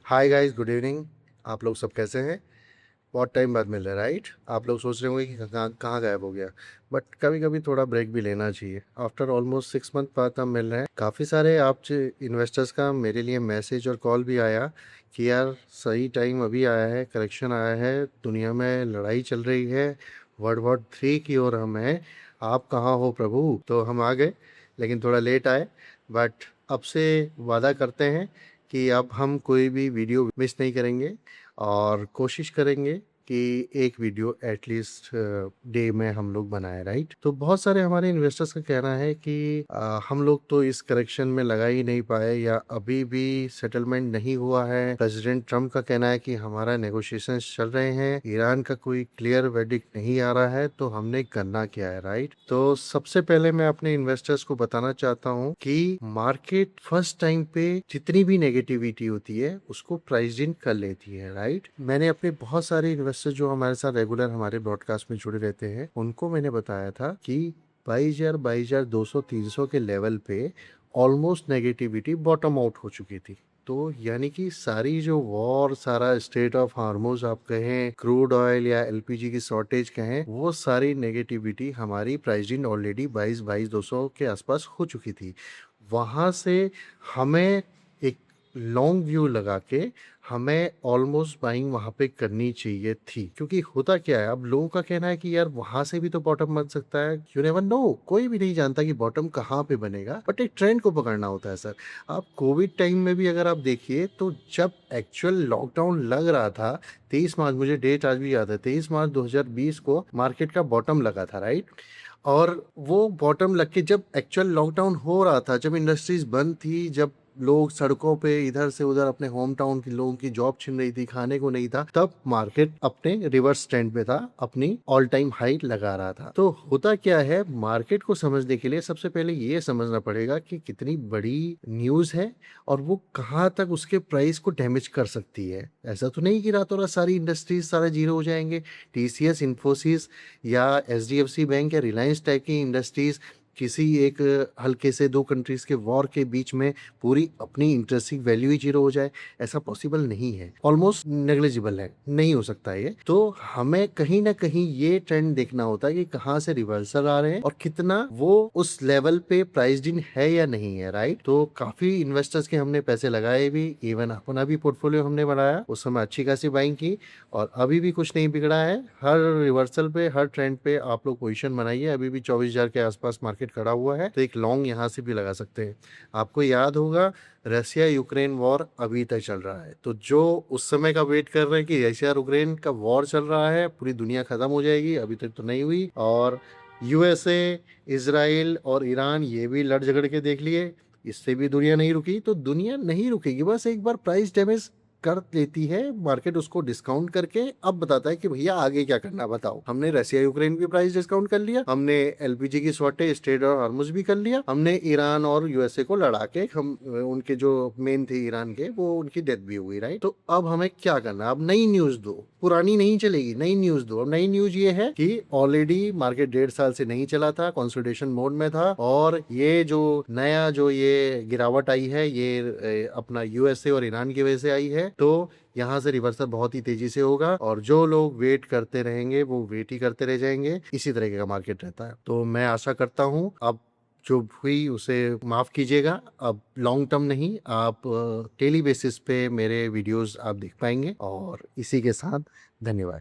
Hi guys, good evening. आप लोग सब कैसे हैं? बहुत टाइम बाद मिल रहा है, राइट? आप लोग सोच रहे होंगे कि कहाँ कहाँ गायब हो गया, बट कभी कभी थोड़ा ब्रेक भी लेना चाहिए। आफ्टर ऑलमोस्ट 6 मंथ बाद हम मिल रहे हैं। काफ़ी सारे आप इन्वेस्टर्स का मेरे लिए मैसेज और कॉल भी आया कि यार सही टाइम अभी आया है, करेक्शन आया है, दुनिया में लड़ाई चल रही है, वर्ल्ड वॉर 3 की ओर हम हैं, आप कहाँ हो प्रभु? तो हम आ गए, लेकिन थोड़ा लेट आए। बट अब से वादा करते हैं कि अब हम कोई भी वीडियो मिस नहीं करेंगे और कोशिश करेंगे कि एक वीडियो एटलीस्ट डे में हम लोग बनाएं, राइट? तो बहुत सारे हमारे इन्वेस्टर्स का कहना है कि हम लोग तो इस करेक्शन में लगा ही नहीं पाए या अभी भी सेटलमेंट नहीं हुआ है। प्रेसिडेंट ट्रम्प का कहना है कि हमारा नेगोशिएशंस चल रहे हैं, ईरान का कोई क्लियर वर्डिक्ट नहीं आ रहा है, तो हमने करना क्या है, राइट? तो सबसे पहले मैं अपने इन्वेस्टर्स को बताना चाहता हूँ कि मार्केट फर्स्ट टाइम पे जितनी भी नेगेटिविटी होती है उसको प्राइस इन कर लेती है, राइट? मैंने अपने बहुत सारे इन्वेस्टर जो हमारे साथ रेगुलर हमारे ब्रॉडकास्ट में जुड़े रहते हैं उनको मैंने बताया था कि 22,200 के लेवल पे ऑलमोस्ट नेगेटिविटी बॉटम आउट हो चुकी थी। तो यानी कि सारी जो वॉर, सारा स्टेट ऑफ हार्मोज आप कहें, क्रूड ऑयल या एलपीजी की शॉर्टेज कहें, वो सारी नेगेटिविटी हमारी प्राइस ऑलरेडी 22,200 के आसपास हो चुकी थी। वहाँ से हमें एक लॉन्ग व्यू लगा के हमें ऑलमोस्ट बाइंग वहाँ पे करनी चाहिए थी, क्योंकि होता क्या है, अब लोगों का कहना है कि यार वहाँ से भी तो बॉटम बन सकता है, यू नेवर नो, कोई भी नहीं जानता कि बॉटम कहाँ पे बनेगा, बट एक ट्रेंड को पकड़ना होता है सर। आप कोविड टाइम में भी अगर आप देखिए तो जब एक्चुअल लॉकडाउन लग रहा था 23 मार्च, मुझे डेट आज भी याद है, 23 मार्च 2020 को मार्केट का बॉटम लगा था, राइट? और वो बॉटम लग के जब एक्चुअल लॉकडाउन हो रहा था, जब इंडस्ट्रीज बंद थी, जब लोग सड़कों पे इधर से उधर अपने होम टाउन के लोगों की जॉब छिन रही थी, खाने को नहीं था, तब मार्केट अपने रिवर्स ट्रेंड पे था, अपनी ऑल टाइम हाई लगा रहा था। तो होता क्या है, मार्केट को समझने के लिए सबसे पहले ये समझना पड़ेगा कि कितनी बड़ी न्यूज है और वो कहाँ तक उसके प्राइस को डैमेज कर सकती है। ऐसा तो नहीं कि रातों रात सारी इंडस्ट्रीज सारे जीरो हो जाएंगे। टीसीएस, इन्फोसिस या एचडीएफसी बैंक या रिलायंस टाइप की इंडस्ट्रीज किसी एक हल्के से दो कंट्रीज के वॉर के बीच में पूरी अपनी इंटरेस्टिंग वैल्यू ही जीरो हो जाए, ऐसा पॉसिबल नहीं है, ऑलमोस्ट नेग्लिजिबल है, नहीं हो सकता ये। तो हमें कहीं ना कहीं ये ट्रेंड देखना होता है कि कहाँ से रिवर्सल आ रहे हैं और कितना वो उस लेवल पे प्राइस्ड इन है या नहीं है, राइट? तो काफी इन्वेस्टर्स के हमने पैसे लगाए भी, इवन अपना भी पोर्टफोलियो हमने बनाया, उस समय अच्छी खासी बाइंग की, और अभी भी कुछ नहीं बिगड़ा है। हर रिवर्सल पे, हर ट्रेंड पे आप लोग पोजीशन बनाइए। अभी भी 24,000 के आसपास मार्केट खड़ा हुआ है, तो एक लॉन्ग यहाँ से भी लगा सकते हैं। आपको याद होगा रसिया यूक्रेन वॉर अभी तक चल रहा है, तो जो उस समय का वेट कर रहे हैं कि रशिया यूक्रेन का वॉर चल रहा है, पूरी दुनिया खत्म हो जाएगी, अभी तक तो नहीं हुई। और यूएसए, इसराइल और ईरान ये भी लड़ झगड़ के देख लिए, इससे भी दुनिया नहीं रुकी। तो दुनिया नहीं रुकेगी, बस एक बार प्राइस डैमेज कर लेती है मार्केट, उसको डिस्काउंट करके अब बताता है कि भैया आगे क्या करना बताओ। हमने रसिया यूक्रेन की प्राइस डिस्काउंट कर लिया, हमने एलपीजी की शॉर्टेज, स्ट्रेट और हार्मुज भी कर लिया, हमने ईरान और यूएसए को लड़ा के, हम उनके जो मेन थे ईरान के, वो उनकी डेथ भी हुई, राइट? तो अब हमें क्या करना? अब नई न्यूज दो, पुरानी नहीं चलेगी, नई न्यूज दो। अब नई न्यूज ये है कि ऑलरेडी मार्केट 1.5 साल से नहीं चला था, कंसोलिडेशन मोड में था, और ये जो नया जो ये गिरावट आई है, ये अपना यूएसए और ईरान की वजह से आई है। तो यहाँ से रिवर्सल बहुत ही तेजी से होगा, और जो लोग वेट करते रहेंगे वो वेट ही करते रह जाएंगे। इसी तरीके का मार्केट रहता है। तो मैं आशा करता हूँ अब जो हुई उसे माफ कीजिएगा। अब लॉन्ग टर्म नहीं, आप डेली बेसिस पे मेरे वीडियोस आप देख पाएंगे। और इसी के साथ धन्यवाद।